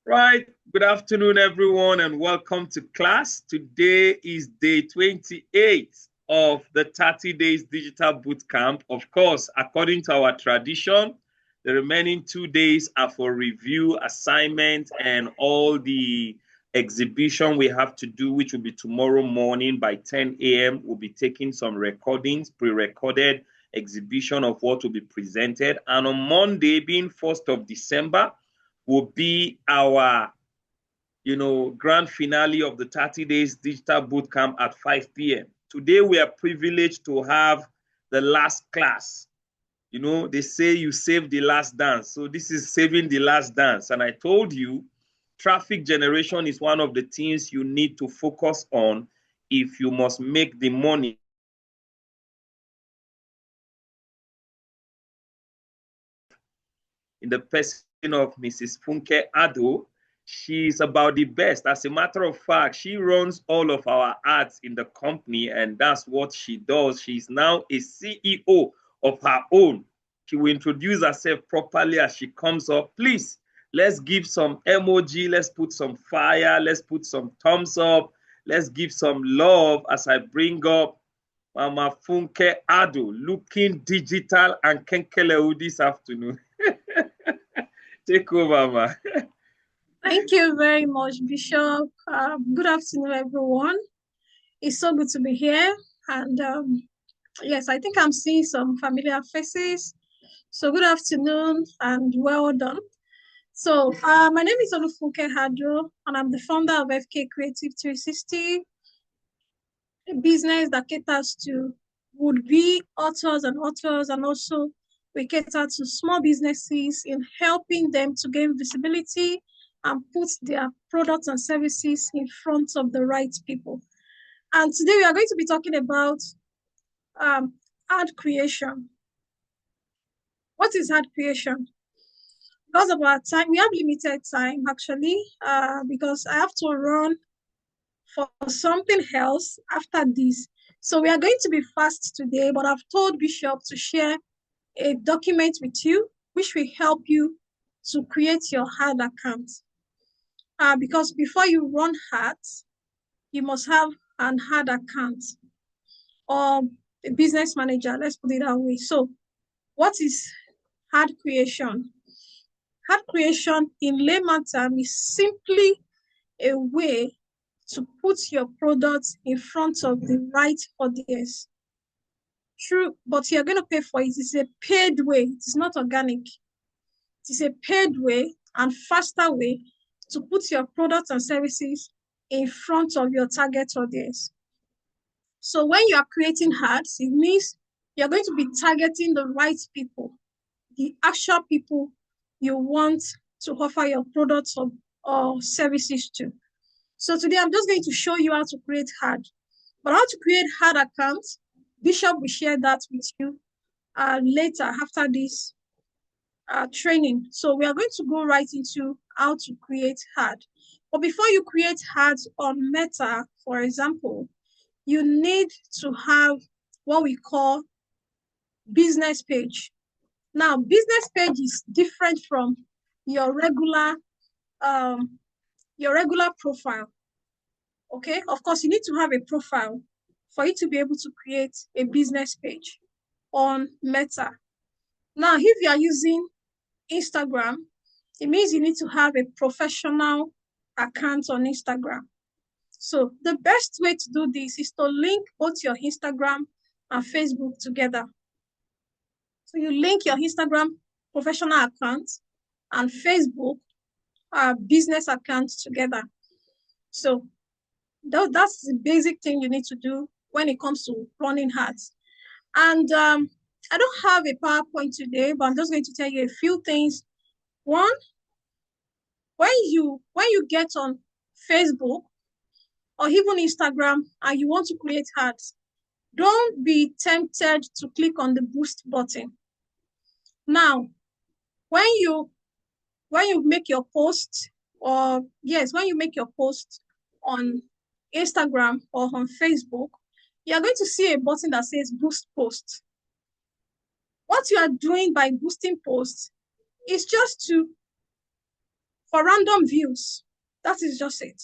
Right. Good afternoon, everyone, and welcome to class. Today is day 28 of the 30 Days Digital Bootcamp. Of course, according to our tradition, the remaining 2 days are for review, assignment, and all the exhibition we have to do, which will be tomorrow morning by 10 a.m. We'll be taking some recordings, pre-recorded exhibition of what will be presented. And on Monday, being 1st of December, will be our, grand finale of the 30 Days Digital Bootcamp at 5 p.m. Today, we are privileged to have the last class. They say you save the last dance. So this is saving the last dance. And I told you, traffic generation is one of the things you need to focus on if you must make the money in the person of Mrs. Funke Ado. She's about the best. As a matter of fact, she runs all of our ads in the company, and that's what she does. She's now a CEO of her own. She will introduce herself properly as she comes up. Please, let's give some emoji. Let's put some fire. Let's put some thumbs up. Let's give some love as I bring up Mama Funke Ado, looking digital and kenkeleu this afternoon. Take over, ma. Thank you very much, Bishop. Good afternoon, everyone. It's so good to be here. And yes, I think I'm seeing some familiar faces. So good afternoon and well done. So my name is Olufunke Hadro, and I'm the founder of FK Creative 360, a business that caters to would-be authors, and also we cater to small businesses in helping them to gain visibility and put their products and services in front of the right people. And today we are going to be talking about ad creation. What is ad creation? Because of our time, we have limited time actually, because I have to run for something else after this. So we are going to be fast today, but I've told Bishop to share a document with you, which will help you to create your ad account. Because before you run ads, you must have an ad account or a business manager, let's put it that way. So what is ad creation? Ad creation in layman terms is simply a way to put your products in front of the right audience. True, but you're going to pay for it. It's a paid way. It's not organic. It is a paid way and faster way to put your products and services in front of your target audience. So when you are creating ads, it means you're going to be targeting the right people, the actual people you want to offer your products or services to. So today I'm just going to show you how to create ad. But how to create ad accounts, Bishop will share that with you later after this training. So we are going to go right into how to create ad. But before you create ads on Meta, for example, you need to have what we call business page. Now, business page is different from your regular profile. Okay, of course, you need to have a profile for you to be able to create a business page on Meta. Now, if you are using Instagram, it means you need to have a professional account on Instagram. So the best way to do this is to link both your Instagram and Facebook together. So you link your Instagram professional account and Facebook business account together. So that's the basic thing you need to do when it comes to running ads. And I don't have a PowerPoint today, but I'm just going to tell you a few things. One, when you get on Facebook or even Instagram and you want to create ads, don't be tempted to click on the boost button. Now, when you make your post, when you make your post on Instagram or on Facebook, you're going to see a button that says boost post. What you are doing by boosting posts is just to for random views. That is just it.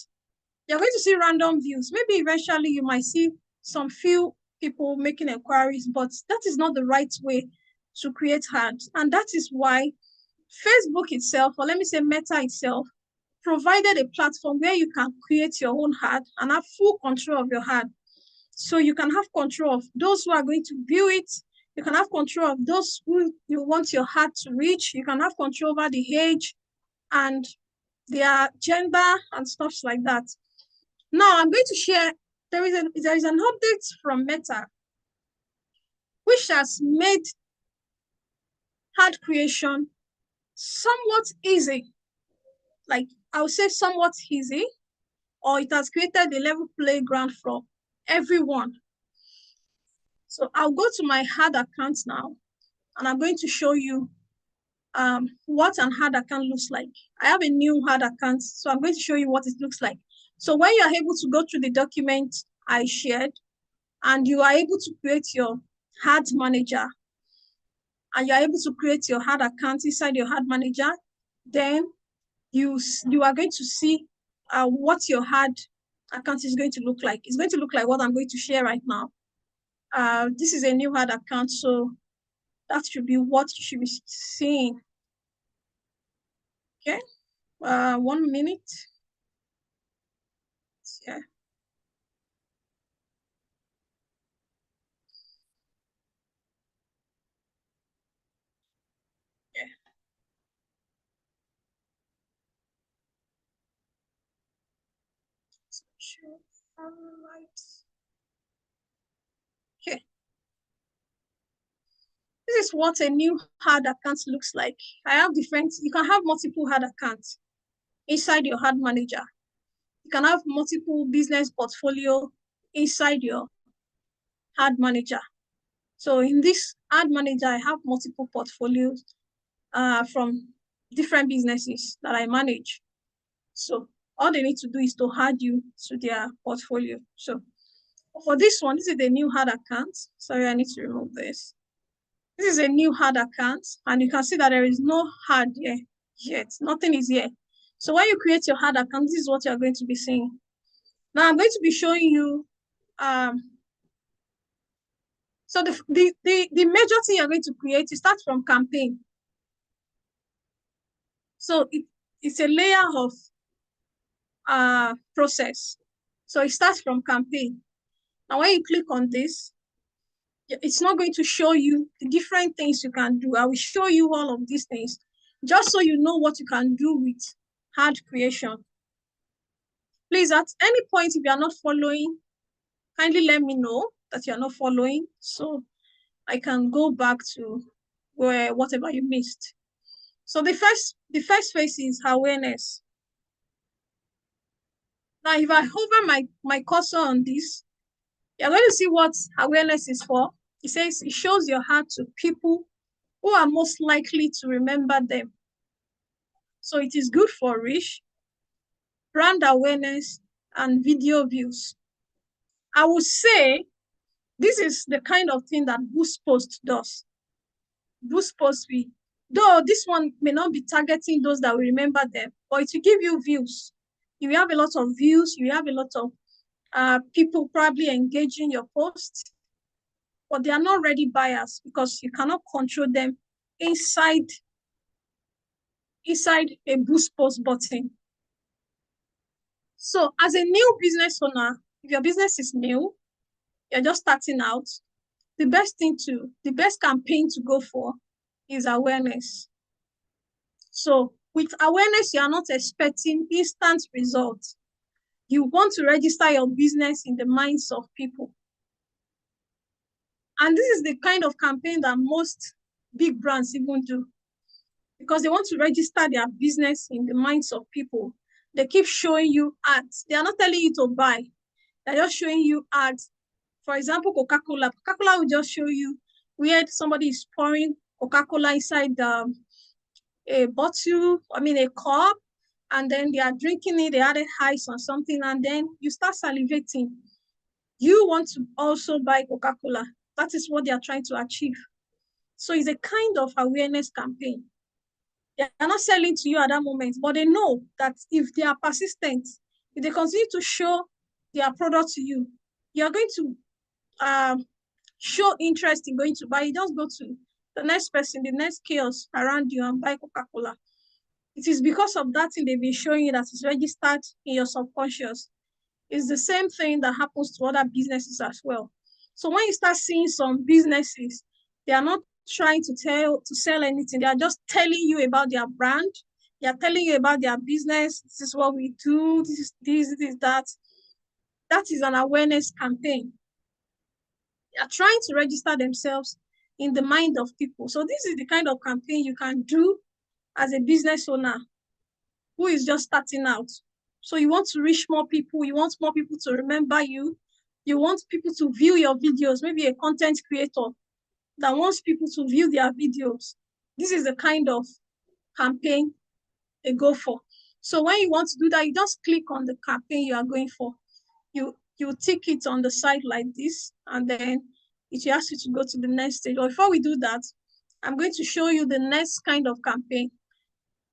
You're going to see random views. Maybe eventually you might see some few people making inquiries, but that is not the right way to create ads. And that is why Facebook itself, or let me say Meta itself, provided a platform where you can create your own ad and have full control of your ad. So you can have control of those who are going to view it. You can have control of those who you want your ad to reach. You can have control over the age and their gender and stuff like that. Now I'm going to share, there is an update from Meta which has made ad creation somewhat easy. Like I would say somewhat easy, or it has created a level playground for everyone. So I'll go to my ad account now, and I'm going to show you what an ad account looks like. I have a new ad account, so I'm going to show you what it looks like. So when you are able to go through the document I shared, and you are able to create your ad manager, and you're able to create your ad account inside your ad manager, then you are going to see what your ad account is going to look like. It's going to look like what I'm going to share right now. This is a new ad account, so that should be what you should be seeing. Okay, 1 minute. Yeah. Yeah. Sure. All right. Okay. This is what a new ad account looks like. I have different, you can have multiple ad accounts inside your ad manager. You can have multiple business portfolio inside your ad manager. So in this ad manager, I have multiple portfolios from different businesses that I manage. So all they need to do is to add you to their portfolio. So for this one, this is the new ad account. Sorry, I need to remove this. This is a new ad account, and you can see that there is no ad here yet. Nothing is here. So when you create your ad account, this is what you're going to be seeing. Now I'm going to be showing you so the major thing you're going to create, you start from campaign. So it's a layer of process. So it starts from campaign. Now when you click on this, it's not going to show you the different things you can do. I will show you all of these things just so you know what you can do with ad creation. Please, at any point, if you are not following, kindly let me know that you are not following so I can go back to whatever you missed. So the first phase is awareness. Now, if I hover my cursor on this, you're going to see what awareness is for. It says it shows your ad to people who are most likely to remember them. So it is good for reach, brand awareness, and video views. I would say this is the kind of thing that Boost Post does. Boost Post, though this one may not be targeting those that will remember them, but it will give you views. You will have a lot of views, you will have a lot of people probably engaging your post, but they are not ready buyers because you cannot control them inside a Boost Post button. So as a new business owner, if your business is new, you're just starting out, the best campaign to go for is awareness. So with awareness, you are not expecting instant results. You want to register your business in the minds of people. And this is the kind of campaign that most big brands even do because they want to register their business in the minds of people. They keep showing you ads. They are not telling you to buy. They're just showing you ads. For example, Coca-Cola. Coca-Cola will just show you where somebody is pouring Coca-Cola inside a bottle, a cup, and then they are drinking it, they added ice or something, and then you start salivating. You want to also buy Coca-Cola. That is what they are trying to achieve. So it's a kind of awareness campaign. They are not selling to you at that moment, but they know that if they are persistent, if they continue to show their product to you, you're going to show interest in going to buy. You just go to the next person, the next kiosk around you and buy Coca-Cola. It is because of that thing they've been showing you that is registered in your subconscious. It's the same thing that happens to other businesses as well. So when you start seeing some businesses, they are not trying to sell anything. They are just telling you about their brand. They are telling you about their business. This is what we do. This is that. That is an awareness campaign. They are trying to register themselves in the mind of people. So this is the kind of campaign you can do as a business owner who is just starting out. So you want to reach more people. You want more people to remember you. You want people to view your videos, maybe a content creator that wants people to view their videos. This is the kind of campaign they go for. So when you want to do that, you just click on the campaign you are going for. You tick it on the side like this, and then it will ask you to go to the next stage. But before we do that, I'm going to show you the next kind of campaign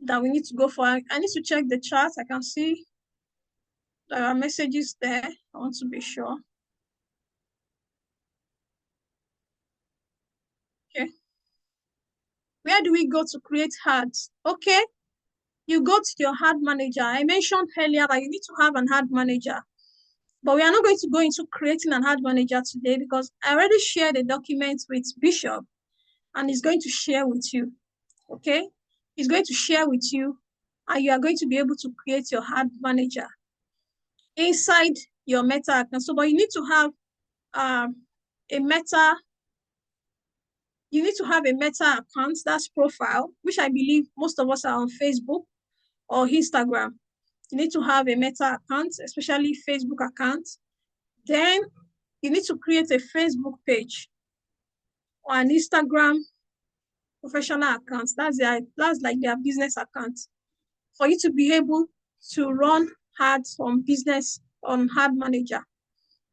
that we need to go for. I need to check the chat. I can see there are messages there. I want to be sure. Okay. Where do we go to create ads? Okay. You go to your ad manager. I mentioned earlier that you need to have an ad manager. But we are not going to go into creating an ad manager today because I already shared a document with Bishop and he's going to share with you. Okay? He's going to share with you and you are going to be able to create your ad manager inside your Meta account. So, but you need to have a Meta account, that's profile, which I believe most of us are on Facebook or Instagram. You need to have a Meta account, especially Facebook account. Then you need to create a Facebook page or an Instagram professional account. That's like their business account. For you to be able to run ads on business on Ad Manager,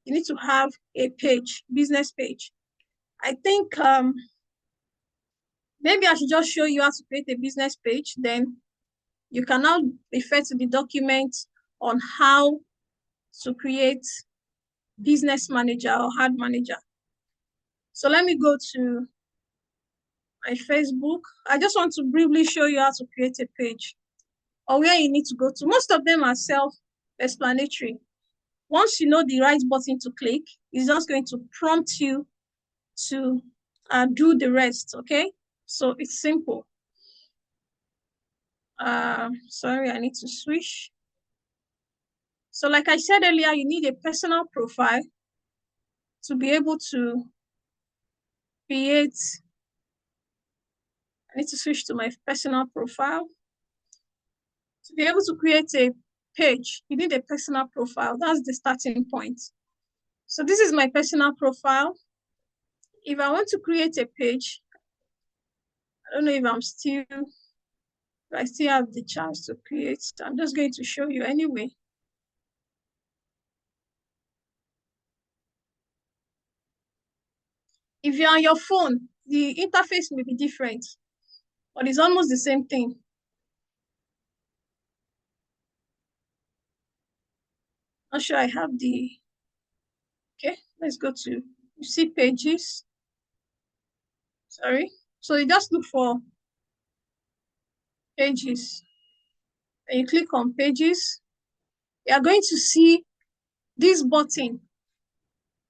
you need to have a page, business page. I think maybe I should just show you how to create a business page. Then you can now refer to the document on how to create business manager or Ad Manager. So let me go to my Facebook. I just want to briefly show you how to create a page or where you need to go to. Most of them are self-explanatory. Once you know the right button to click, it's just going to prompt you to do the rest, okay? So it's simple. Sorry, I need to switch. So like I said earlier, you need a personal profile to be able to create. I need to switch to my personal profile. To be able to create a page, you need a personal profile. That's the starting point. So this is my personal profile. If I want to create a page, I don't know if I still have the chance to create. I'm just going to show you anyway. If you're on your phone, the interface may be different, but it's almost the same thing. Not sure I have okay, let's go to, you see pages. Sorry. So you just look for pages. And you click on pages. You are going to see this button.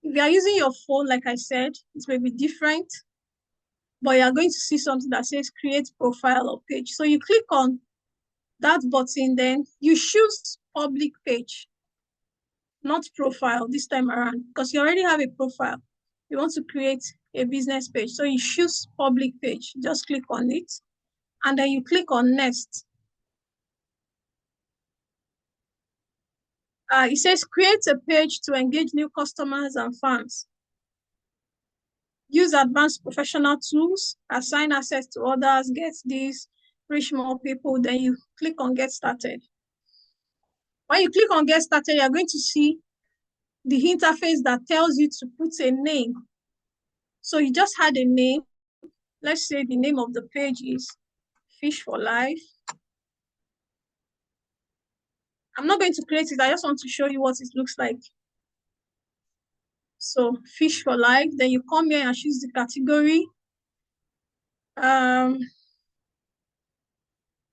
If you are using your phone, like I said, it may be different, but you are going to see something that says create profile or page. So you click on that button, then you choose public page, not profile this time around, because you already have a profile. You want to create a business page. So you choose public page, just click on it, and then you click on next. It says create a page to engage new customers and fans. Use advanced professional tools, assign access to others, get this, reach more people, then you click on get started. When you click on get started, you're going to see the interface that tells you to put a name. So you just had a name. Let's say the name of the page is Fish for life. I'm not going to create it. I just want to show you what it looks like. So fish for life. Then you come here and choose the category.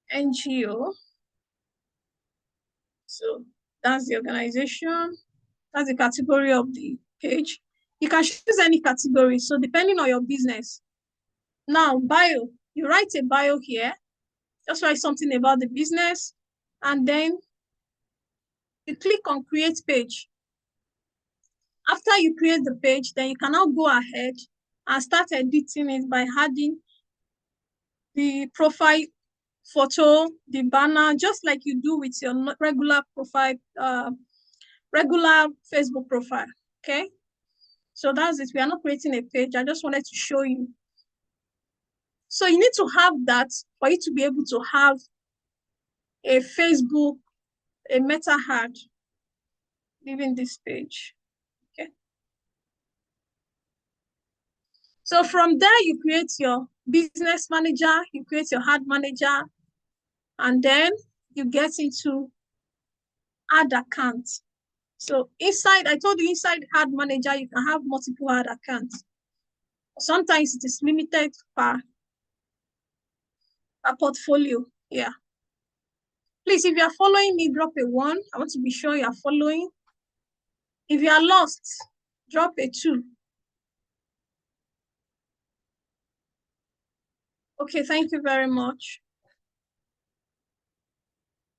NGO. So that's the organization. That's the category of the page. You can choose any category. So depending on your business. Now, bio. You write a bio here. Just write something about the business. And then you click on create page. After you create the page, then you can now go ahead and start editing it by adding the profile photo, the banner, just like you do with your regular profile, regular Facebook profile, okay? So that's it. We are not creating a page. I just wanted to show you. So you need to have that for you to be able to have a Facebook, a meta ad, leaving this page, okay? So from there, you create your business manager, you create your ad manager, and then you get into ad accounts. So inside, I told you inside ad manager, you can have multiple ad accounts. Sometimes it is limited per portfolio. Yeah. Please, if you are following me, drop a 1. I want to be sure you are following. If you are lost, drop a 2. Okay, thank you very much.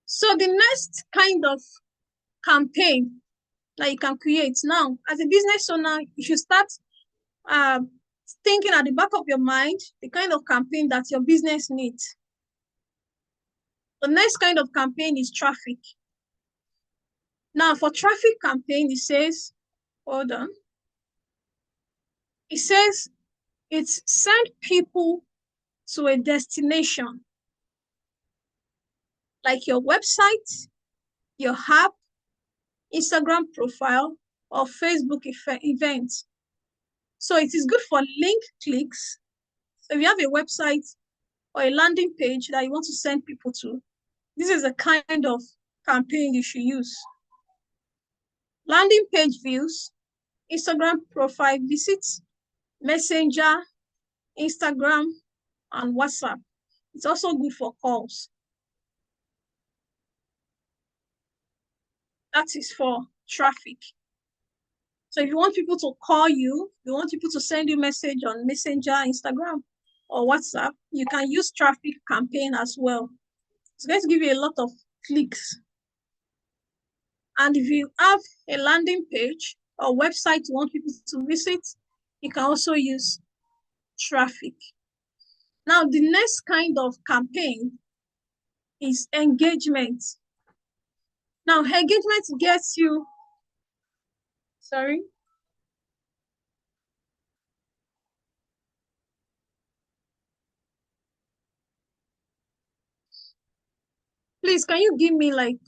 So the next kind of campaign that you can create now, as a business owner, you should start thinking at the back of your mind the kind of campaign that your business needs. The next kind of campaign is traffic. Now, for traffic campaign, it says, hold on. It says it's send people to a destination, like your website, your app, Instagram profile, or Facebook event. So it is good for link clicks. So if you have a website or a landing page that you want to send people to, this is the kind of campaign you should use. Landing page views, Instagram profile visits, Messenger, Instagram, and WhatsApp. It's also good for calls. That is for traffic. So if you want people to call you, you want people to send you message on Messenger, Instagram, or WhatsApp, you can use traffic campaign as well. It's going to give you a lot of clicks. And if you have a landing page or website you want people to visit, you can also use traffic. Now, the next kind of campaign is engagement. Now, engagement gets you, sorry. Please, can you give me like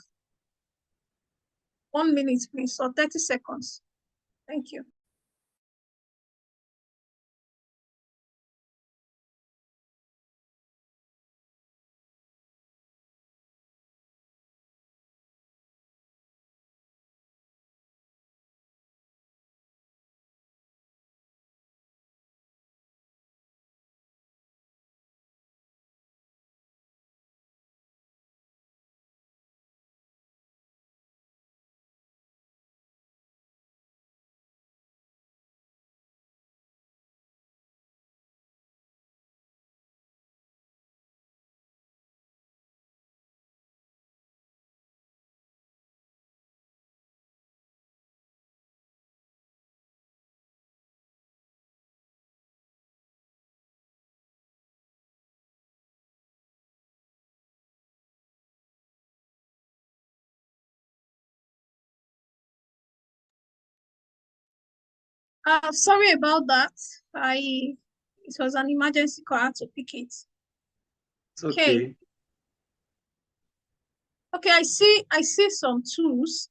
1 minute, please, or 30 seconds? Thank you. Sorry about that. It was an emergency call. I had to pick it. It's okay. Okay, I see some tools.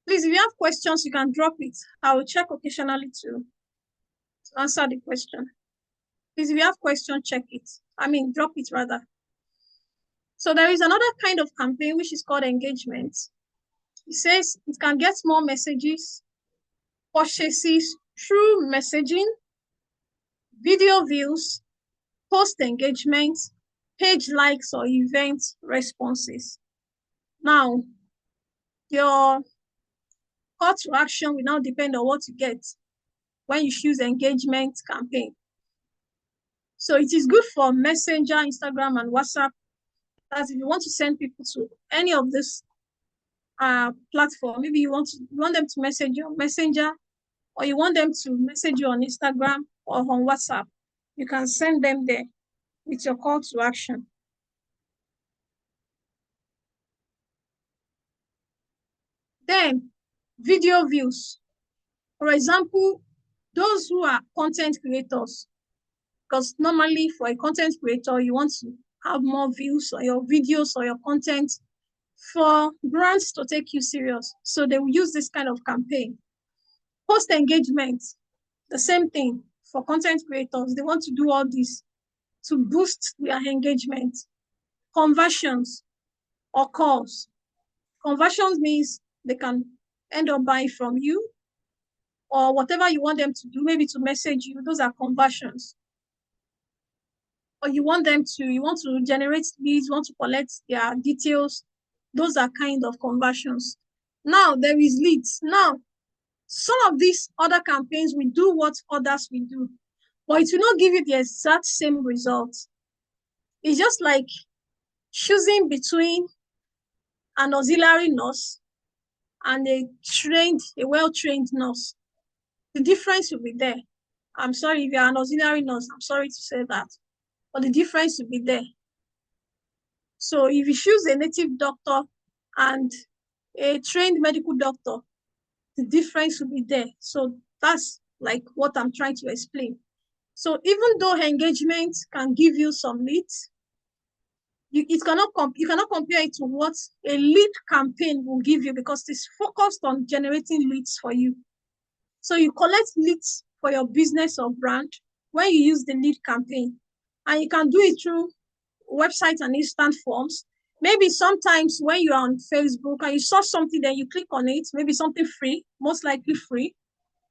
Please, if you have questions, you can drop it. I will check occasionally to answer the question. Please, if you have questions, check it. Drop it rather. So there is another kind of campaign which is called engagement. It says it can get more messages, purchases through messaging, video views, post engagement, page likes, or event responses. Now, your call to action will now depend on what you get when you choose engagement campaign. So it is good for Messenger, Instagram, and WhatsApp. As if you want to send people to any of this platform, maybe you want them to message you on Messenger, or you want them to message you on Instagram or on WhatsApp, you can send them there with your call to action. Then, video views. For example, those who are content creators, because normally for a content creator, you want to have more views on your videos or your content for brands to take you serious. So they will use this kind of campaign. Post engagement, the same thing for content creators. They want to do all this to boost their engagement. Conversions or calls. Conversions means they can end up buying from you or whatever you want them to do, maybe to message you. Those are conversions. Or you want to generate leads, you want to collect their details. Those are kind of conversions. Now there is leads. Now, some of these other campaigns will do what others will do, but it will not give you the exact same result. It's just like choosing between an auxiliary nurse and a well-trained nurse. The difference will be there. I'm sorry, if you're an auxiliary nurse, I'm sorry to say that, but the difference will be there. So if you choose a native doctor and a trained medical doctor, the difference will be there. So that's like what I'm trying to explain. So even though engagement can give you some leads, you cannot compare it to what a lead campaign will give you, because it's focused on generating leads for you. So you collect leads for your business or brand when you use the lead campaign, and you can do it through websites and instant forms. Maybe sometimes when you're on Facebook and you saw something, then you click on it, maybe something free, most likely free.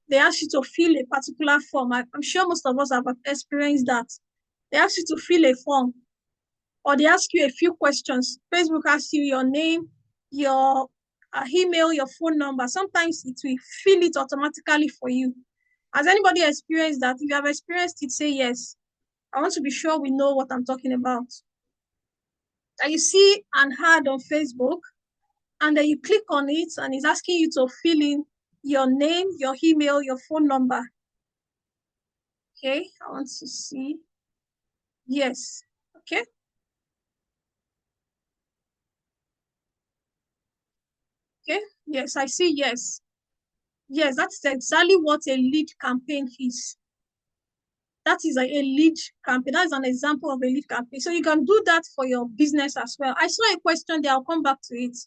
They ask you to fill a particular form. I'm sure most of us have experienced that. They ask you to fill a form, or they ask you a few questions. Facebook asks you your name, your email, your phone number. Sometimes it will fill it automatically for you. Has anybody experienced that? If you have experienced it, say yes. I want to be sure we know what I'm talking about. And you see an ad on Facebook, and then you click on it, and it's asking you to fill in your name, your email, your phone number. Okay, I want to see. Yes, okay. Okay, yes, I see yes. Yes, that's exactly what a lead campaign is. That is a lead campaign. That's an example of a lead campaign. So you can do that for your business as well. I saw a question there. I'll come back to it.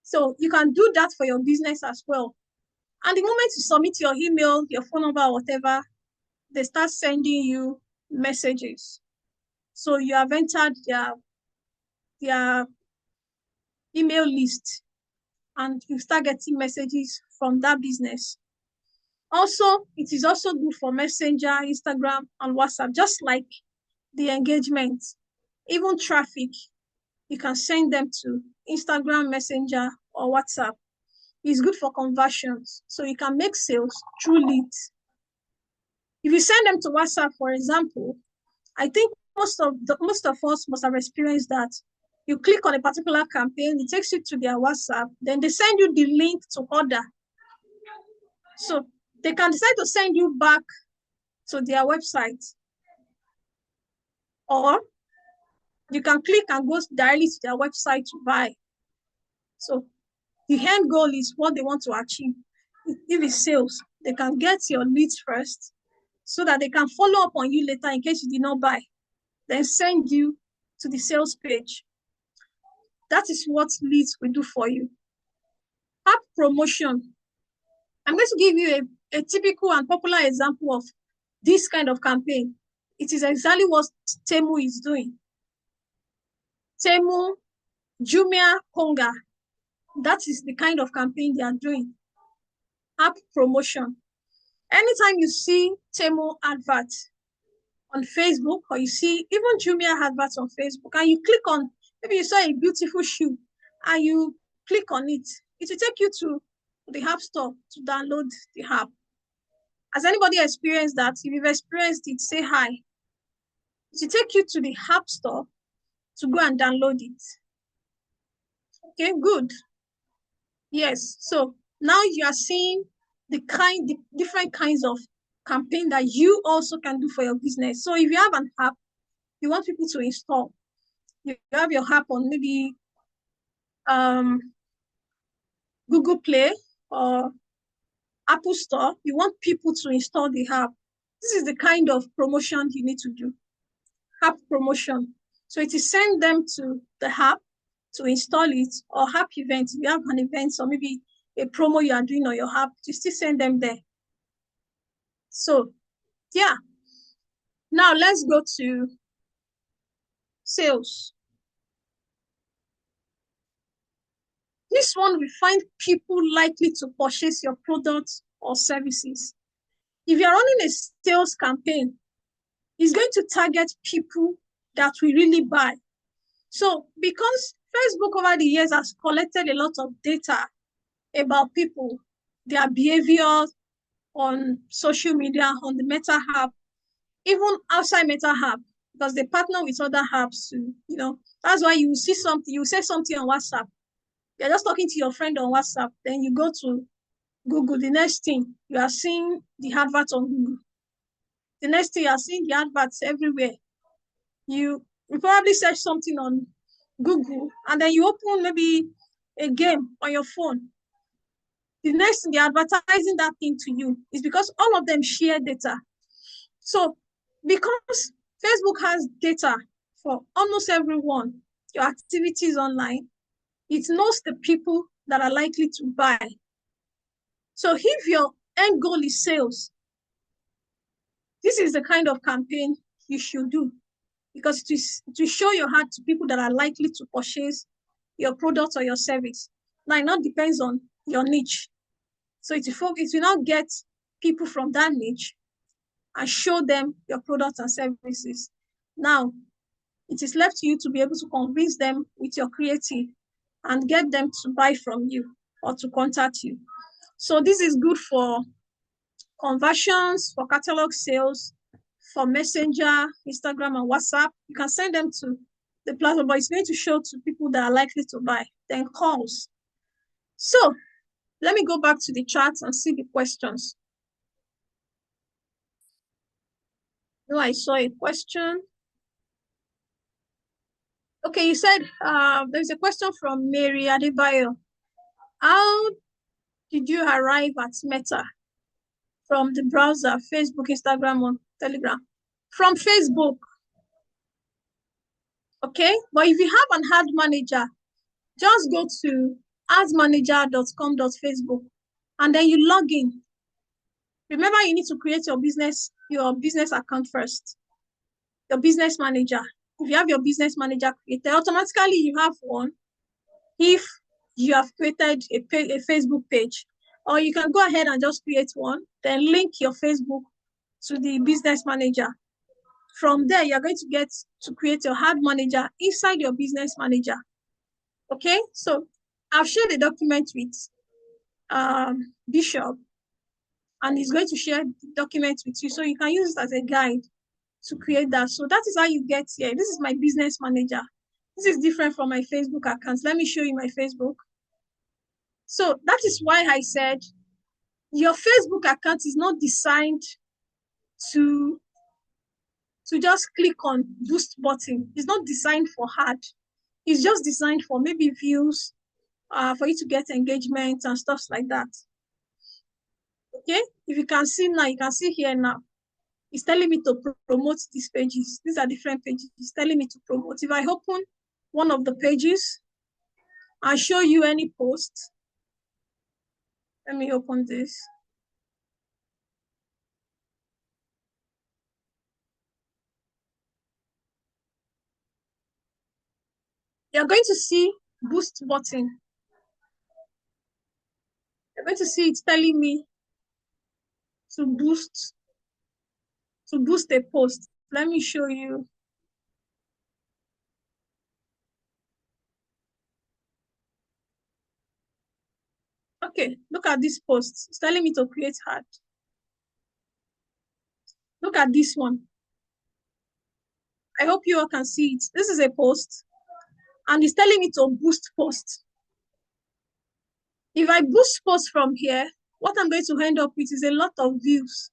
So you can do that for your business as well. And the moment you submit your email, your phone number, or whatever, they start sending you messages. So you have entered their email list, and you start getting messages from that business. Also, it is also good for Messenger, Instagram, and WhatsApp, just like the engagement. Even traffic, you can send them to Instagram, Messenger, or WhatsApp. It's good for conversions, so you can make sales through leads. If you send them to WhatsApp, for example, I think most of us must have experienced that. You click on a particular campaign, it takes you to their WhatsApp, then they send you the link to order. So they can decide to send you back to their website, or you can click and go directly to their website to buy. So the end goal is what they want to achieve. If it's sales, they can get your leads first so that they can follow up on you later in case you did not buy, then send you to the sales page. That is what leads will do for you. App promotion. I'm going to give you a typical and popular example of this kind of campaign. It is exactly what Temu is doing. Temu, Jumia, Konga. That is the kind of campaign they are doing. App promotion. Anytime you see Temu adverts on Facebook, or you see even Jumia adverts on Facebook, and you click on, maybe you saw a beautiful shoe, and you click on it, it will take you to the App Store to download the app. Has anybody experienced that? If you've experienced it, say hi. It will take you to the App Store to go and download it. Okay, good. Yes, so now you are seeing the different kinds of campaign that you also can do for your business. So if you have an app you want people to install, you have your app on maybe Google Play or Apple Store, you want people to install the app. This is the kind of promotion you need to do, app promotion. So it is send them to the app to install it, or app events. If you have an event or maybe a promo you are doing on your app, you still send them there. So yeah, now let's go to sales. This one, we find people likely to purchase your products or services. If you're running a sales campaign, it's going to target people that will really buy. So because Facebook over the years has collected a lot of data about people, their behaviors on social media, on the Meta app, even outside Meta app, because they partner with other apps to, that's why you see something, you say something on WhatsApp. You're just talking to your friend on WhatsApp, then you go to Google, the next thing, you are seeing the adverts on Google. The next thing, you are seeing the adverts everywhere. You probably search something on Google, and then you open maybe a game on your phone. The next thing, they're advertising that thing to you. Is because all of them share data. So because Facebook has data for almost everyone, your activities online, it knows the people that are likely to buy. So if your end goal is sales, this is the kind of campaign you should do, because to show your heart to people that are likely to purchase your product or your service. Now, it not depends on your niche. So it will not get people from that niche and show them your products and services. Now, it is left to you to be able to convince them with your creative and get them to buy from you or to contact you. So this is good for conversions, for catalog sales, for Messenger, Instagram, and WhatsApp. You can send them to the platform, but it's going to show to people that are likely to buy. Then calls. So let me go back to the chat and see the questions. Oh, I saw a question. Okay, you said there's a question from Mary Adebayo. How did you arrive at Meta? From the browser, Facebook, Instagram, or Telegram? From Facebook. Okay, but if you have an ad manager, just go to adsmanager.com.facebook and then you log in. Remember, you need to create your business account first. Your business manager. If you have your business manager created, automatically you have one if you have created a Facebook page. Or you can go ahead and just create one, then link your Facebook to the business manager. From there, you're going to get to create your ad manager inside your business manager. Okay, so I've shared a document with Bishop, and he's going to share the document with you, so you can use it as a guide to create that. So that is how you get here. This is my business manager. This is different from my Facebook account. Let me show you my Facebook. So that is why I said your Facebook account is not designed to just click on boost button. It's not designed for ad. It's just designed for maybe views, for you to get engagement and stuff like that. Okay, if you can see now, you can see here now. It's telling me to promote these pages. These are different pages. It's telling me to promote. If I open one of the pages, I'll show you any post. Let me open this. You're going to see boost button. You're going to see it's telling me to boost a post. Let me show you. Okay, look at this post. It's telling me to create ad. Look at this one. I hope you all can see it. This is a post, and it's telling me to boost post. If I boost post from here, what I'm going to end up with is a lot of views.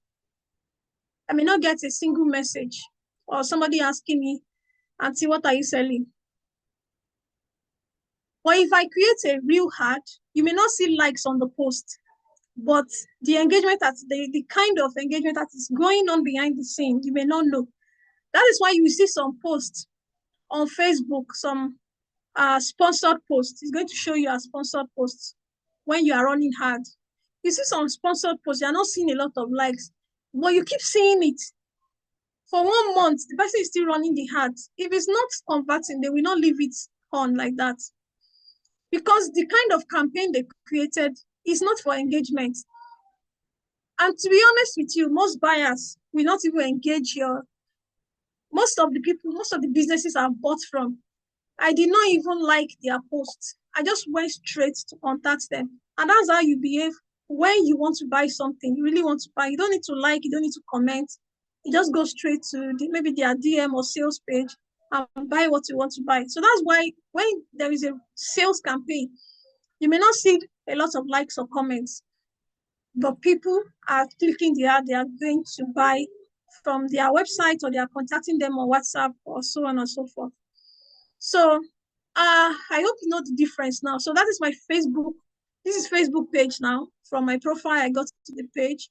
I may not get a single message or somebody asking me, Auntie, what are you selling? But if I create a real ad, you may not see likes on the post, but the engagement, the kind of engagement that is going on behind the scene, you may not know. That is why you see some posts on Facebook, some sponsored posts. It's going to show you a sponsored posts when you are running hard. You see some sponsored posts, you're not seeing a lot of likes, but you keep seeing it. For 1 month, the person is still running the ads. If it's not converting, they will not leave it on like that. Because the kind of campaign they created is not for engagement. And to be honest with you, most buyers will not even engage most of the businesses I've bought from, I did not even like their posts. I just went straight to contact them. And that's how you behave when you want to buy something. You really want to buy. You don't need to like, you don't need to comment. You just go straight to maybe their DM or sales page and buy what you want to buy. So that's why when there is a sales campaign, you may not see a lot of likes or comments, but people are clicking the ad, they are going to buy from their website or they are contacting them on WhatsApp or so on and so forth. So I hope you know the difference now. So that is my Facebook. This is Facebook page now. From my profile, I got to the page.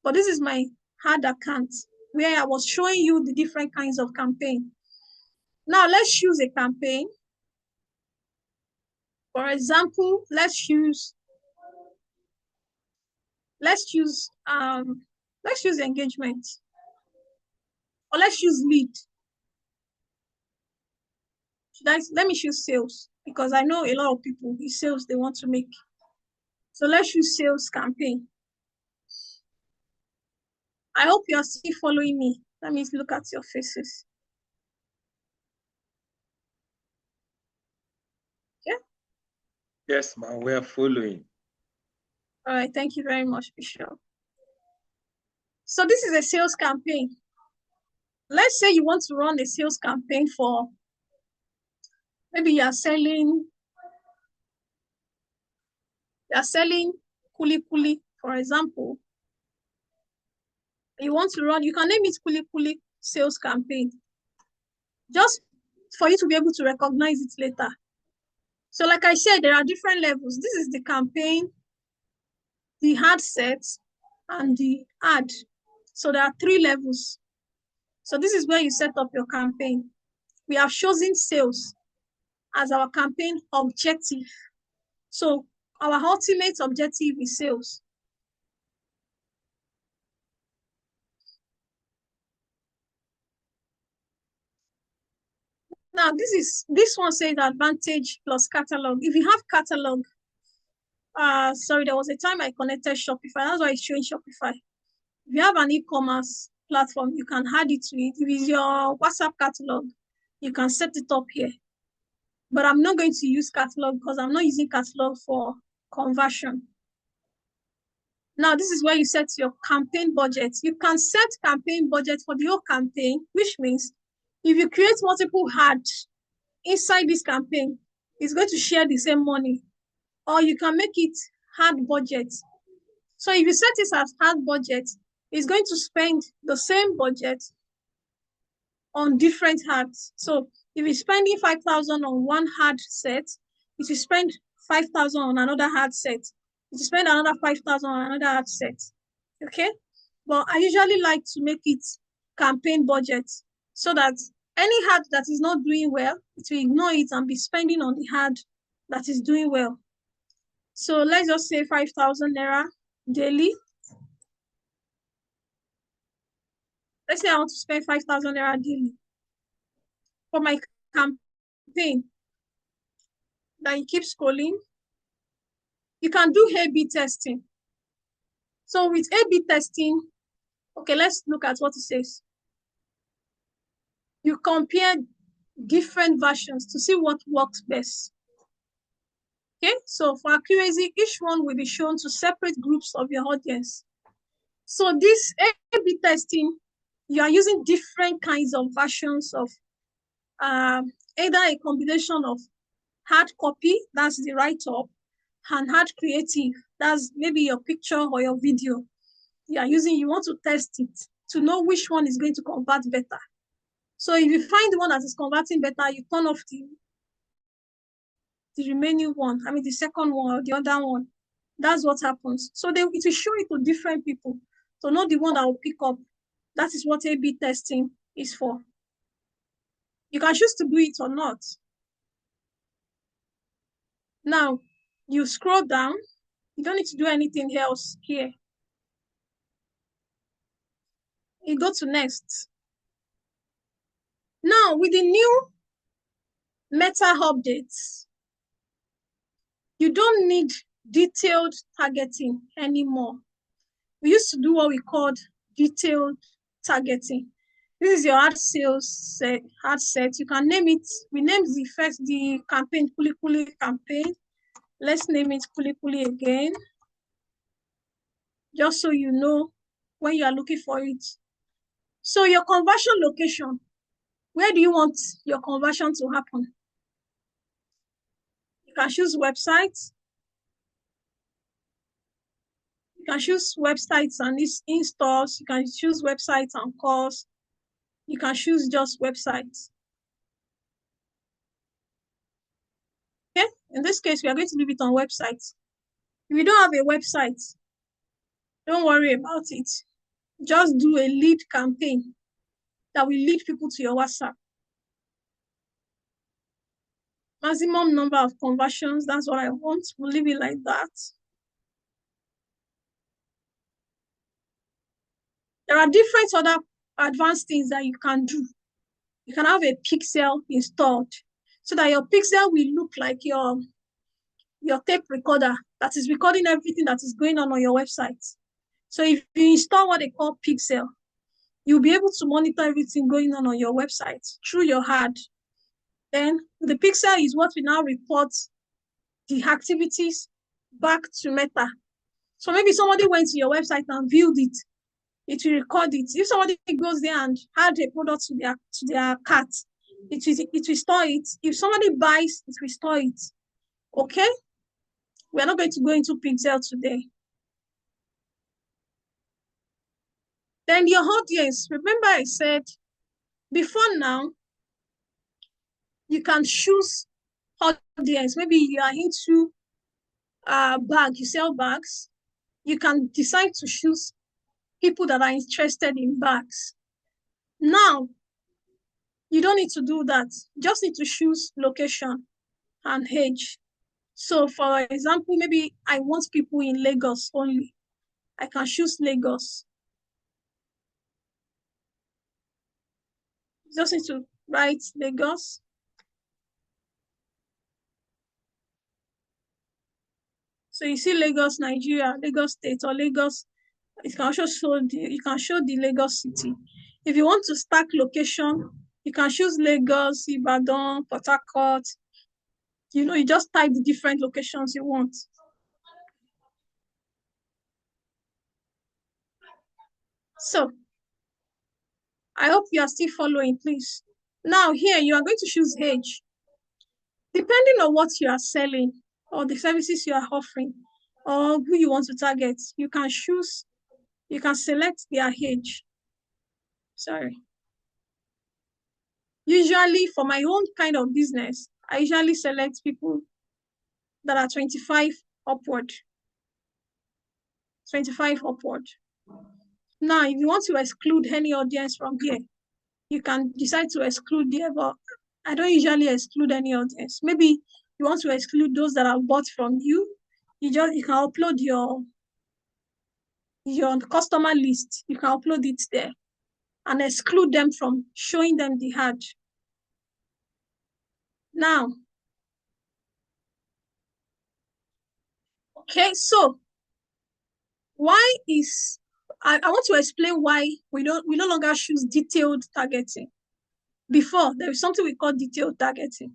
But this is my ad account where I was showing you the different kinds of campaign. Now let's choose a campaign. For example, let's choose engagement. Or let's choose lead. Let me choose sales because I know a lot of people in sales they want to make. So let's choose sales campaign. I hope you are still following me. Let me look at your faces. Yeah. Yes, ma'am, we are following. All right. Thank you very much, Bishop. So this is a sales campaign. Let's say you want to run a sales campaign for maybe you are selling kuli kuli, for example. You want to run, you can name it kuli kuli sales campaign, just for you to be able to recognize it later. So like I said, there are different levels. This is the campaign, the ad set, and the ad. So there are 3 levels. So this is where you set up your campaign. We have chosen sales as our campaign objective. So our ultimate objective is sales. Now this one says advantage plus catalog. If you have catalog, sorry, there was a time I connected Shopify. That's why it's showing Shopify. If you have an e-commerce platform, you can add it to it. If it's your WhatsApp catalog, you can set it up here. But I'm not going to use catalog because I'm not using catalog for conversion. Now, this is where you set your campaign budget. You can set campaign budget for the whole campaign, which means if you create multiple ads inside this campaign, it's going to share the same money. Or you can make it ad budget. So if you set it as ad budget, it's going to spend the same budget on different ads. So if you're spending 5,000 on one ad set, if you spend 5,000 on another ad set, if you spend another 5,000 on another ad set, okay? But I usually like to make it campaign budget so that any ad that is not doing well, it will ignore it and be spending on the ad that is doing well. So let's just say 5,000 naira daily. Let's say I want to spend 5,000 naira daily for my campaign. then you keep scrolling. You can do A/B testing. So with A/B testing, okay, let's look at what it says. You compare different versions to see what works best. Okay, so for accuracy, each one will be shown to separate groups of your audience. So this A/B testing, you are using different kinds of versions of either a combination of hard copy, that's the write-up, and hard creative, that's maybe your picture or your video. You want to test it to know which one is going to convert better. So if you find the one that is converting better, you turn off the remaining one, the second one or the other one. That's what happens. So it will show it to different people. So not the one that will pick up. That is what A/B testing is for. You can choose to do it or not. Now, you scroll down. You don't need to do anything else here. You go to next. Now, with the new meta updates, you don't need detailed targeting anymore. We used to do what we called detailed targeting. This is your ad set. You can name it. We named the campaign Kulikuli campaign. Let's name it Kulikuli again, just so you know when you are looking for it. So your conversion location, where do you want your conversion to happen? You can choose websites. You can choose websites and in-stores. You can choose websites and calls. You can choose just websites. Okay, in this case, we are going to leave it on websites. If you don't have a website, don't worry about it. Just do a lead campaign that will lead people to your WhatsApp. Maximum number of conversions, that's what I want. We'll leave it like that. There are different other advanced things that you can do. You can have a pixel installed so that your pixel will look like your tape recorder that is recording everything that is going on your website. So if you install what they call pixel, you'll be able to monitor everything going on your website through your ad. Then the pixel is what we now report the activities back to Meta. So maybe somebody went to your website and viewed it. It will record it. If somebody goes there and add a product to their cart, it will store it. If somebody buys, it will store it. Okay? We're not going to go into pixel today. Then your audience. Remember I said before now, you can choose audience. Maybe you are into bag, you sell bags. You can decide to choose people that are interested in bags. Now, you don't need to do that. Just need to choose location and age. So for example, maybe I want people in Lagos only. I can choose Lagos. Just need to write Lagos. So you see Lagos, Nigeria, Lagos State, or Lagos. You can also show the Lagos city. If you want to stack location, you can choose Lagos, Ibadan, Port Harcourt. You just type the different locations you want. So I hope you are still following, please. Now here, you are going to choose age. Depending on what you are selling or the services you are offering or who you want to target, you can select their age. Sorry. Usually for my own kind of business, I usually select people that are 25 upward. 25 upward. Now, if you want to exclude any audience from here, you can decide to exclude there, but I don't usually exclude any audience. Maybe you want to exclude those that are bought from you. You can upload your customer list. You can upload it there and exclude them from showing them the ad. Now, Okay, so why is I want to explain why we no longer choose detailed targeting. Before, there was something we call detailed targeting.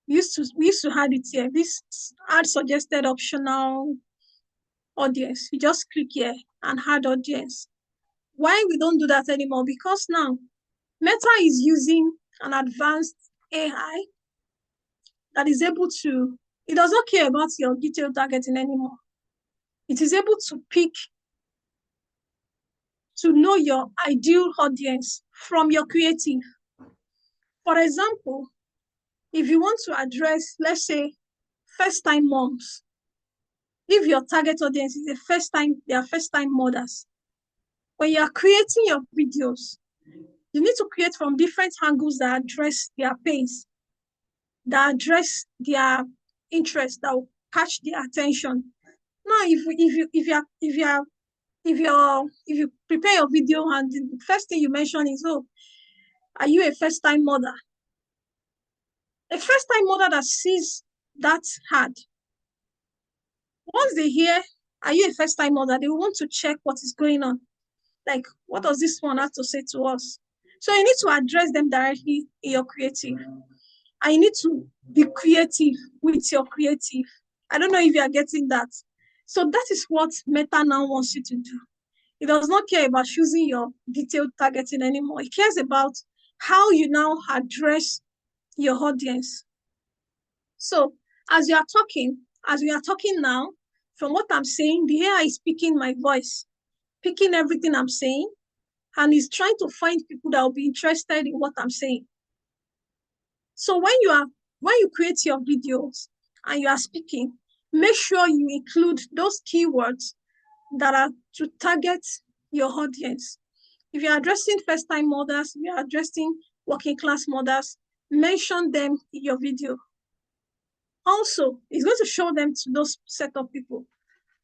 We used to have it here. This add suggested optional audience. You just click here and add audience. Why we don't do that anymore? Because now Meta is using an advanced AI that is able to, it does not care about your detailed targeting anymore. It is able to pick, to know your ideal audience from your creative. For example, if you want to address, let's say, first-time moms, if your target audience is they are first-time mothers, when you are creating your videos, you need to create from different angles that address their pains, that address their interest, that will catch their attention. Now, if you prepare your video and the first thing you mention is, oh, are you a first-time mother? A first-time mother that sees that ad, once they hear, are you a first-time mother, they will want to check what is going on. Like, what does this one have to say to us? So you need to address them directly in your creative. And you need to be creative with your creative. I don't know if you are getting that. So that is what Meta now wants you to do. It does not care about choosing your detailed targeting anymore. It cares about how you now address your audience. So as we are talking now, from what I'm saying, the AI is picking my voice, picking everything I'm saying, and is trying to find people that will be interested in what I'm saying. So when you create your videos and you are speaking, make sure you include those keywords that are to target your audience. If you're addressing first-time mothers, if you're addressing working class mothers, mention them in your video. Also, it's going to show them to those set of people.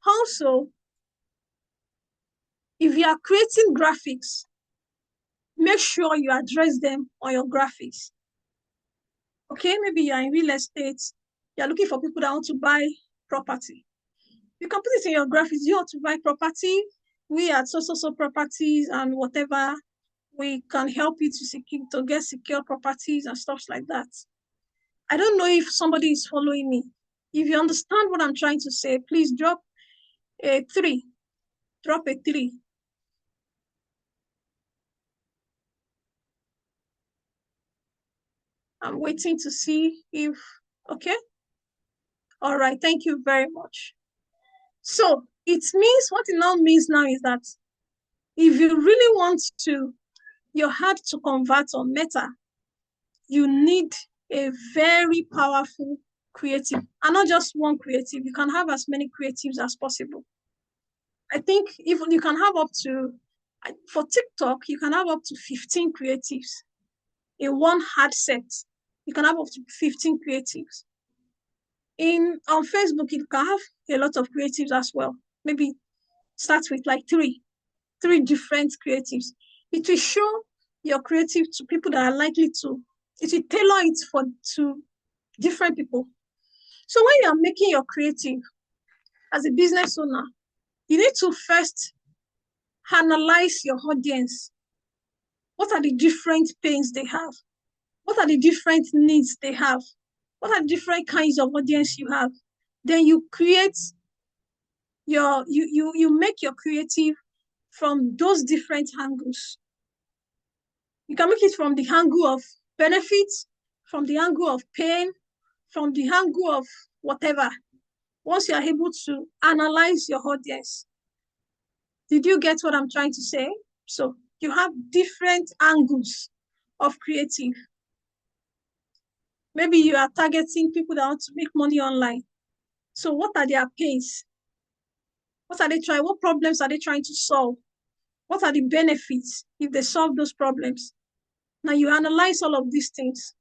Also, if you are creating graphics, make sure you address them on your graphics. Okay, maybe you're in real estate, you're looking for people that want to buy property. You can put it in your graphics. You want to buy property, we at so properties and whatever, we can help you to get secure properties and stuff like that. I don't know if somebody is following me. If you understand what I'm trying to say, please drop a 3. Drop a 3. I'm waiting to see if, okay? All right, thank you very much. So it means, what it now means now is that if you really want your ad to convert on Meta, you need a very powerful creative, and not just one creative. You can have as many creatives as possible. I think even you can have up to, for TikTok, you can have up to 15 creatives in one ad set. You can have up to 15 creatives. On Facebook, you can have a lot of creatives as well. Maybe start with like three different creatives. It will show your creative to people that are likely to, it will tailor it to different people. So when you are making your creative as a business owner, you need to first analyze your audience. What are the different pains they have? What are the different needs they have? What are the different kinds of audience you have? Then you create you make your creative from those different angles. You can make it from the angle of benefits, from the angle of pain, from the angle of whatever. Once you are able to analyze your audience. Did you get what I'm trying to say? So you have different angles of creative. Maybe you are targeting people that want to make money online. So what are their pains? What problems are they trying to solve? What are the benefits if they solve those problems? Now you analyze all of these things.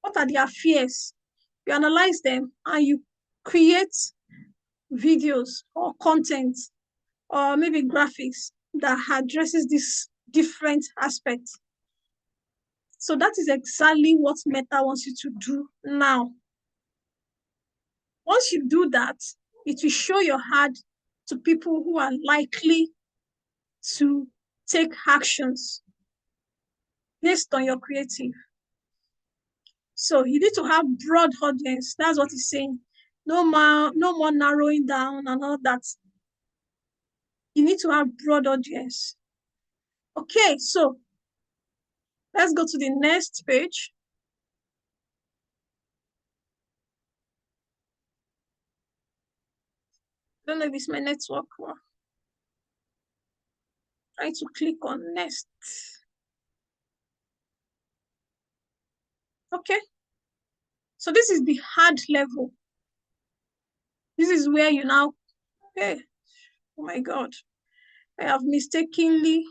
What are their fears? You analyze them and you create videos or content or maybe graphics that addresses these different aspects. So that is exactly what Meta wants you to do now. Once you do that, it will show your ad to people who are likely to take actions based on your creative. So you need to have broad audience. That's what he's saying. No more narrowing down and all that. You need to have broad audience. Okay, so let's go to the next page. I don't know if it's my network or try to click on next. Okay. So this is the hard level. This is where you now, hey, oh my God, I have mistakenly,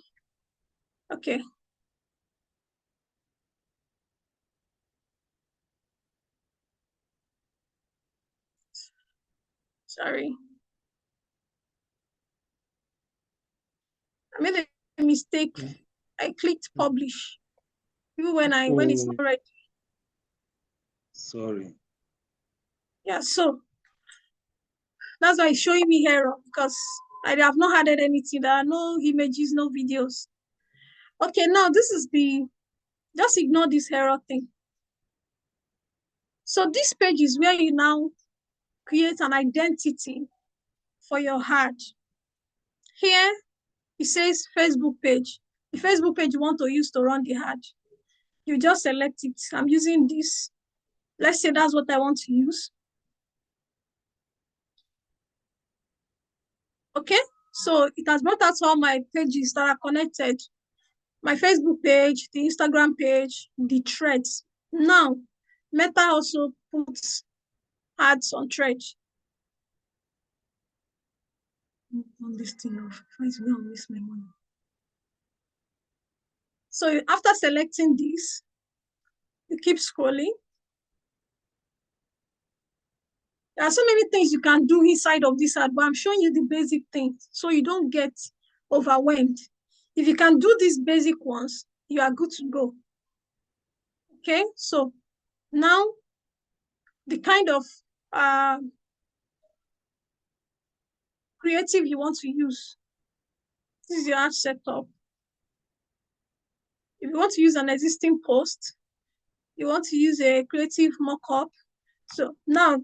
okay. Sorry. I made a mistake. I clicked publish. Even when it's not ready. Sorry. Yeah, so that's why it's showing me error because I have not added anything. There are no images, no videos. Okay, now this is just ignore this error thing. So this page is where you now create an identity for your ad. Here, it says Facebook page. The Facebook page you want to use to run the ad. You just select it. I'm using this. Let's say that's what I want to use. Okay, so it has brought out all my pages that are connected. My Facebook page, the Instagram page, the threads. Now, Meta also puts ads on threads. On this thing of Facebook, I'll miss my money. So after selecting this, you keep scrolling. There are so many things you can do inside of this ad, but I'm showing you the basic things so you don't get overwhelmed. If you can do these basic ones, you are good to go. Okay, so now the kind of creative you want to use. This is your ad setup. If you want to use an existing post, you want to use a creative mock-up. So now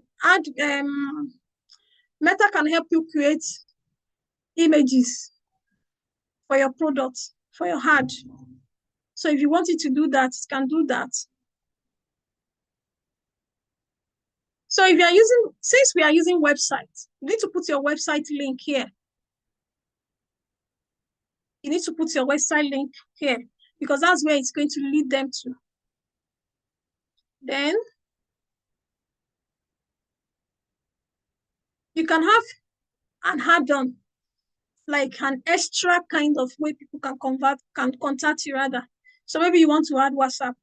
Meta can help you create images for your product, for your ad. So if you want it to do that, it can do that. So if you are using, since we are using websites, you need to put your website link here. You need to put your website link here because that's where it's going to lead them to. Then you can have an add-on, like an extra kind of way people can contact you rather. So maybe you want to add WhatsApp,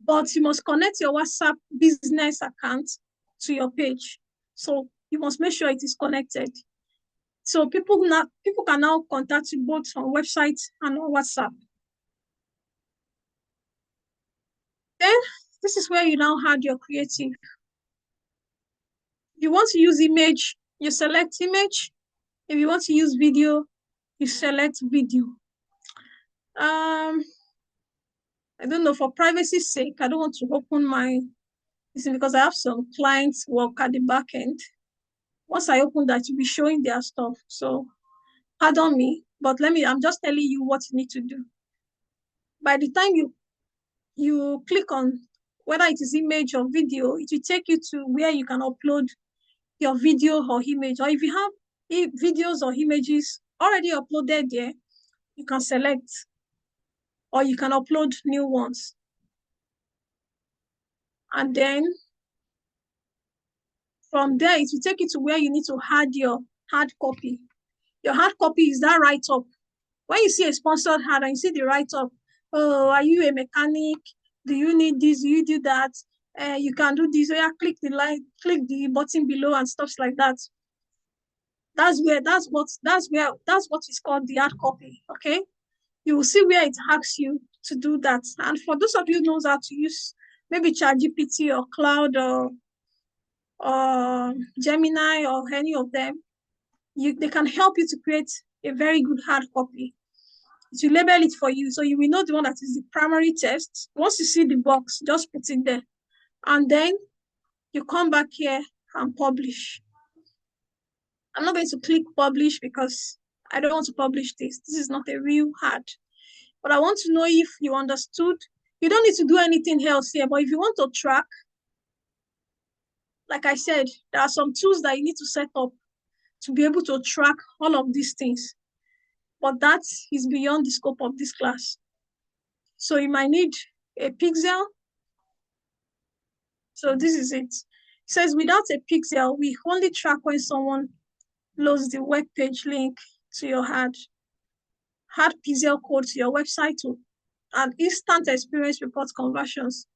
but you must connect your WhatsApp business account to your page. So you must make sure it is connected. So people can now contact you both on website and on WhatsApp. Then this is where you now add your creative. If you want to use image, you select image. If you want to use video, you select video. I don't know, for privacy's sake, I don't want to open my, this is because I have some clients work at the back end. Once I open that, you'll be showing their stuff. So pardon me, but I'm just telling you what you need to do. By the time you click on whether it is image or video, it will take you to where you can upload your video or image. Or if you have videos or images already uploaded there, you can select, or you can upload new ones. And then from there, it will take you to where you need to add your hard copy. Your hard copy is that write-up. When you see a sponsored ad and you see the write-up, oh, are you a mechanic? Do you need this? Do you do that? You can do this. So yeah, click the button below and stuff like that. That's what is called the hard copy. Okay, you will see where it asks you to do that. And for those of you who knows how to use maybe ChatGPT or Cloud or Gemini or any of them, they can help you to create a very good hard copy. To label it for you, so you will know the one that is the primary text. Once you see the box, just put it there, and then you come back here and publish. I'm not going to click publish because I don't want to publish this. This is not a real ad. But I want to know if you understood. You don't need to do anything else here, but if you want to track, like I said, there are some tools that you need to set up to be able to track all of these things. But that is beyond the scope of this class. So you might need a pixel. So this is it. It says without a pixel, we only track when someone loads the web page link to your ad pixel code to your website to an instant experience report conversions.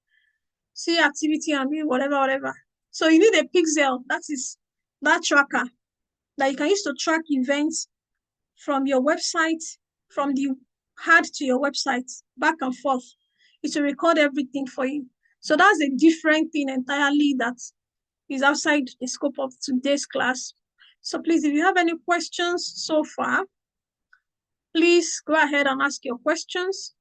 See activity and whatever. So you need a pixel, that is that tracker that you can use to track events from your website, from the ad to your website, back and forth. It will record everything for you. So that's a different thing entirely that is outside the scope of today's class. So please, if you have any questions so far, please go ahead and ask your questions.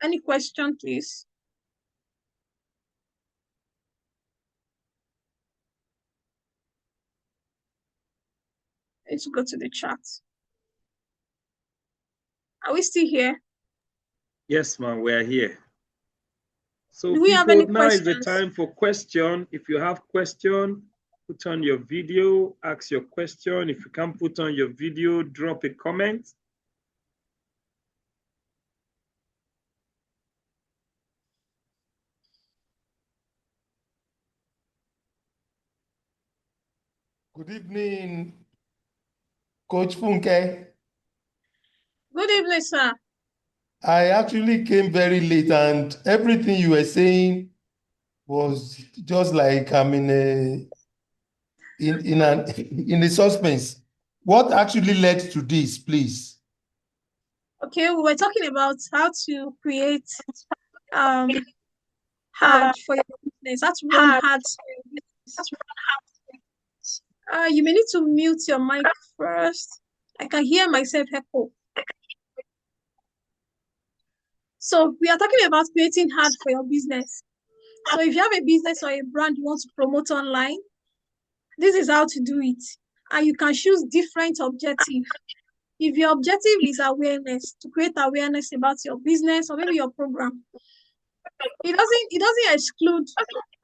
Any question, please? Let's go to the chat. Are we still here? Yes, ma'am, we are here. So Do we have any now is the questions? time for question. If you have question, put on your video, ask your question. If you can't put on your video, drop a comment. Good evening, Coach Funke. Good evening, sir. I actually came very late, and everything you were saying was just like I'm in a suspense. What actually led to this, please? Okay, we were talking about how to create ad for your business. How to run ads for your business. You may need to mute your mic first. I can hear myself echo. So we are talking about creating ads for your business. So if you have a business or a brand you want to promote online, this is how to do it. And you can choose different objectives. If your objective is awareness, to create awareness about your business or maybe your program, it doesn't exclude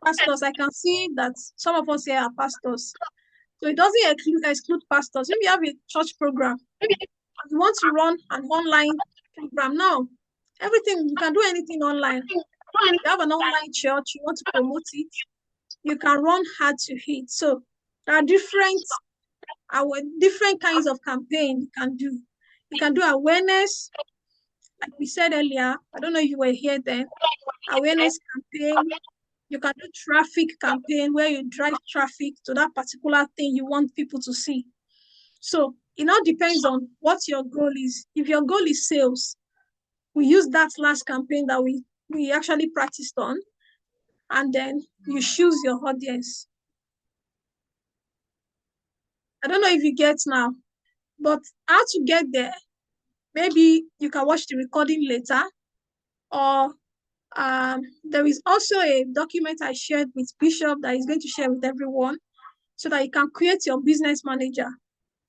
pastors. I can see that some of us here are pastors. So it doesn't exclude pastors. If you have a church program, you want to run an online program now, everything, you can do anything online. You have an online church, you want to promote it, you can run hard to hit. So there are different kinds of campaign you can do. You can do awareness, like we said earlier. I don't know if you were here then. Awareness campaign. You can do traffic campaign where you drive traffic to that particular thing you want people to see. So it all depends on what your goal is. If your goal is sales, we use that last campaign that we actually practiced on, and then you choose your audience. I don't know if you get now, but how to get there, maybe you can watch the recording later, or there is also a document I shared with Bishop that is going to share with everyone so that you can create your business manager.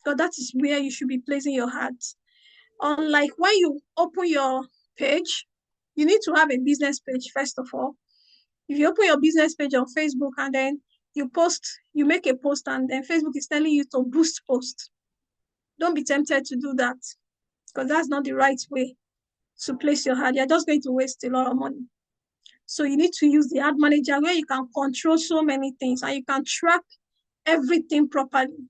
So that is where you should be placing your ads. Unlike when you open your page, you need to have a business page first of all. If you open your business page on Facebook and then you make a post and then Facebook is telling you to boost post, don't be tempted to do that because that's not the right way to place your ad. You're just going to waste a lot of money. So you need to use the ad manager where you can control so many things and you can track everything properly.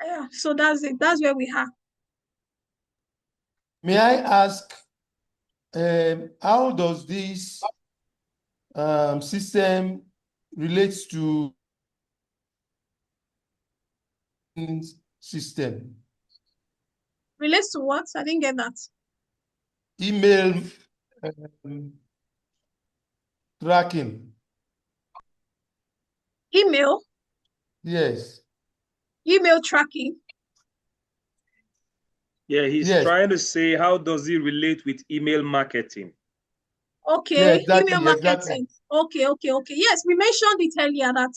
Yeah, so that's it. That's where we are. May I ask, how does this system relates to system? Relates to what? I didn't get that. email um, tracking. Email, Yes. email tracking. Yeah, he's Yes. trying to say, how does it relate with email marketing? Okay, Yeah, email exactly. marketing. Okay. Yes, we mentioned it earlier that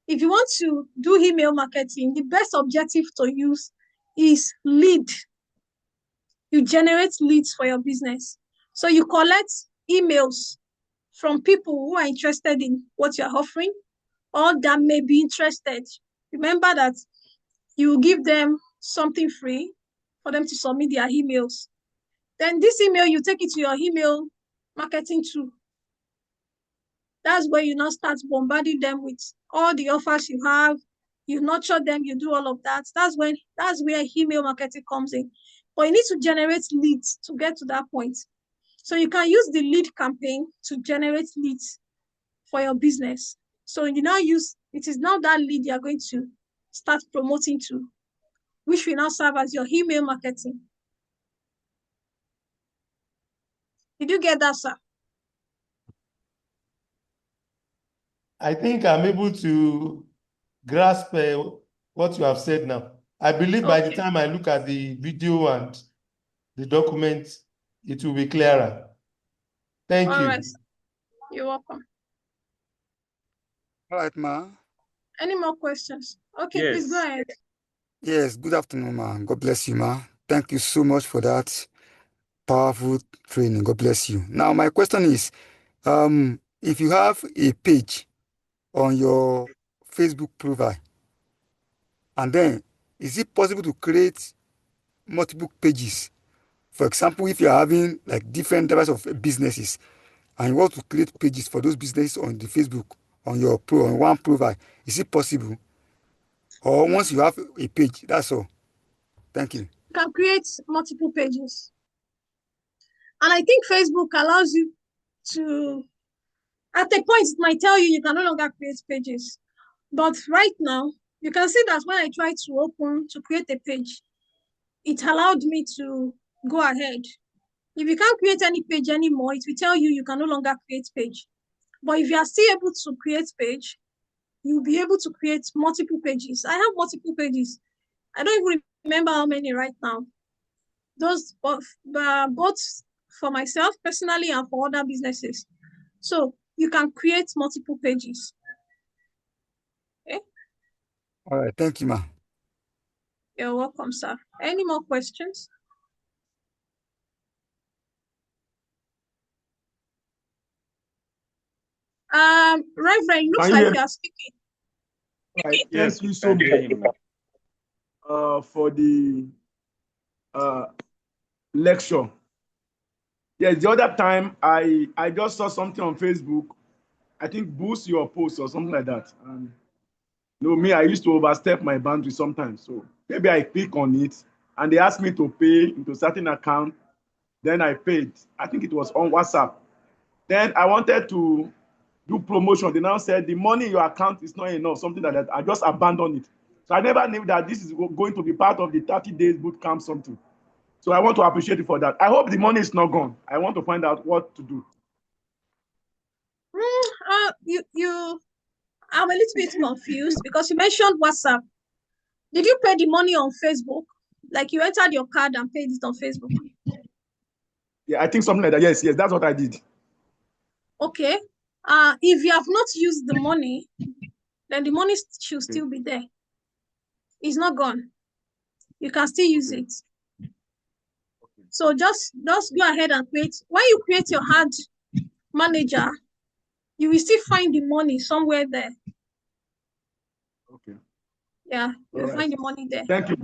if you want to do email marketing, the best objective to use is lead. You generate leads for your business. So you collect emails from people who are interested in what you're offering or that may be interested. Remember that you give them something free for them to submit their emails. Then this email, you take it to your email marketing tool. That's where you now start bombarding them with all the offers you have. You nurture them, you do all of that. That's where email marketing comes in. But you need to generate leads to get to that point. So you can use the lead campaign to generate leads for your business. So you now it is now that lead you're going to start promoting to, which will now serve as your email marketing. Did you get that, sir? I think I'm able to grasp what you have said now. I believe by the Okay. time I look at the video and the document, it will be clearer. Thank All you. right. You're welcome. All right, ma. Any more questions? Okay, Yes. please go ahead. Yes, good afternoon, ma. God bless you, ma. Thank you so much for that powerful training. God bless you. Now, my question is, if you have a page on your Facebook profile, and then is it possible to create multiple pages? For example, if you're having like different types of businesses and you want to create pages for those businesses on the Facebook on one profile, is it possible? Or once you have a page, that's all. Thank you. You can create multiple pages. And I think Facebook allows you to, at a point, it might tell you can no longer create pages. But right now, you can see that when I tried to create a page, it allowed me to go ahead. If you can't create any page anymore, it will tell you can no longer create page. But if you are still able to create page, you'll be able to create multiple pages. I have multiple pages. I don't even remember how many right now. Those both for myself personally and for other businesses. So you can create multiple pages. Okay? All right, thank you, ma. You're welcome, sir. Any more questions? Reverend, looks like you are speaking. Right. Yes, Thank you we so can hear much him now. for the lecture. Yes, the other time I just saw something on Facebook. I think boost your post or something like that. And me, I used to overstep my boundary sometimes. So maybe I click on it and they asked me to pay into certain account. Then I paid. I think it was on WhatsApp. Then I wanted to do promotion. They now said the money in your account is not enough, something like that. I just abandoned it. So I never knew that this is going to be part of the 30 days boot camp something. So I want to appreciate you for that. I hope the money is not gone. I want to find out what to do. I'm a little bit confused because you mentioned WhatsApp. Did you pay the money on Facebook? Like you entered your card and paid it on Facebook? Yeah, I think something like that. Yes, that's what I did. Okay. If you have not used the money, then the money should still be there. It's not gone. You can still use it. So just go ahead and create. When you create your ad manager, you will still find the money somewhere there. Okay. Yeah, you'll find the money there. Thank you.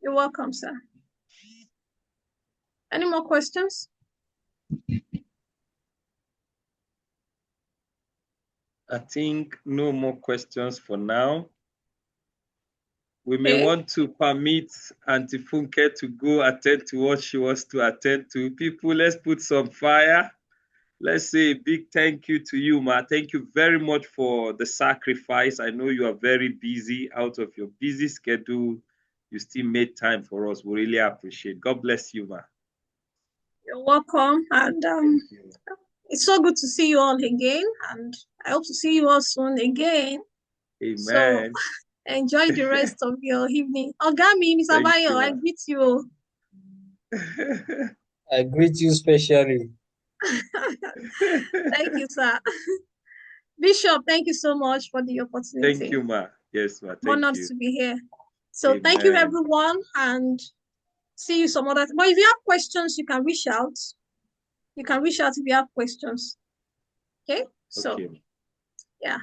You're welcome, sir. Any more questions? I think no more questions for now. We may want to permit Auntie Funke to go attend to what she wants to attend to. People, let's put some fire. Let's say a big thank you to you, Ma. Thank you very much for the sacrifice. I know you are very busy. Out of your busy schedule, you still made time for us. We really appreciate it. God bless you, Ma. You're welcome. And it's so good to see you all again. And I hope to see you all soon again. Amen. So enjoy the rest of your evening. Ogami, Mr. Thank Bayo, you, I ma. greet you. I greet you specially. Thank you, sir. Bishop, thank you so much for the opportunity. Thank you, ma. Yes, ma. I'm Thank honored you. to be here. So thank you, Amen. everyone, and see you some other time. But if you have questions, you can reach out. You can reach out if you have questions. Okay? So, Okay. yeah.